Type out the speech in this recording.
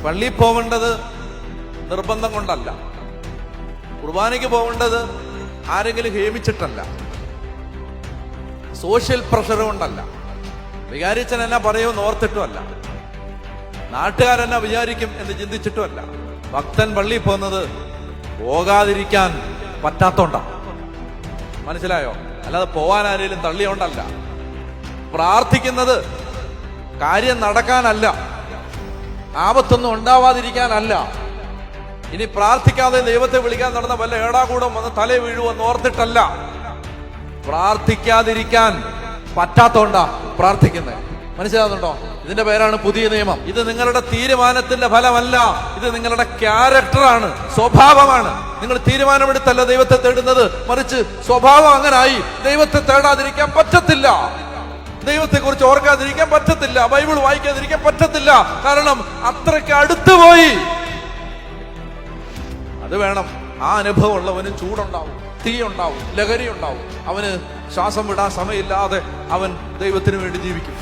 പള്ളിയിൽ പോവേണ്ടത് നിർബന്ധം കൊണ്ടല്ല, കുർബാനയ്ക്ക് പോവേണ്ടത് ആരെങ്കിലും ഹേമിച്ചിട്ടല്ല, സോഷ്യൽ പ്രഷർ കൊണ്ടല്ല, വികാരിച്ചൻ എന്നാ പറയുമെന്ന് ഓർത്തിട്ടുമല്ല, നാട്ടുകാരെന്നാ വിചാരിക്കും എന്ന് ചിന്തിച്ചിട്ടുമല്ല. ഭക്തൻ പള്ളിയിൽ പോകുന്നത് പോകാതിരിക്കാൻ പറ്റാത്തോണ്ടാ. മനസ്സിലായോ? അല്ലാതെ പോവാൻ ആരെങ്കിലും തള്ളിയോണ്ടല്ല. പ്രാർത്ഥിക്കുന്നത് കാര്യം നടക്കാനല്ല, ആപത്തൊന്നും ഉണ്ടാവാതിരിക്കാനല്ല. ഇനി പ്രാർത്ഥിക്കാതെ ദൈവത്തെ വിളിക്കാൻ നടന്ന വല്ല ഏടാകൂടം വന്ന് തലേ വീഴുവെന്ന് ഓർത്തിട്ടല്ല. പ്രാർത്ഥിക്കാതിരിക്കാൻ പറ്റാത്തോണ്ടാ പ്രാർത്ഥിക്കുന്നത്. മനസ്സിലാകുന്നുണ്ടോ? ഇതിന്റെ പേരാണ് പുതിയ നിയമം. ഇത് നിങ്ങളുടെ തീരുമാനത്തിന്റെ ഫലമല്ല, ഇത് നിങ്ങളുടെ ക്യാരക്ടറാണ്, സ്വഭാവമാണ്. നിങ്ങൾ തീരുമാനമെടുത്തല്ല ദൈവത്തെ തേടുന്നത്, മറിച്ച് സ്വഭാവം അങ്ങനായി. ദൈവത്തെ തേടാതിരിക്കാൻ പറ്റത്തില്ല, ദൈവത്തെ കുറിച്ച് ഓർക്കാതിരിക്കാൻ പറ്റത്തില്ല, ബൈബിൾ വായിക്കാതിരിക്കാൻ പറ്റത്തില്ല. കാരണം അത്രയ്ക്ക് അടുത്തുപോയി. അത് വേണം. ആ അനുഭവം ഉള്ളവന് ചൂടുണ്ടാവും, തീ ഉണ്ടാവും, ലഹരി ഉണ്ടാവും. അവന് ശ്വാസം വിടാൻ സമയമില്ലാതെ അവൻ ദൈവത്തിന് വേണ്ടി ജീവിക്കും.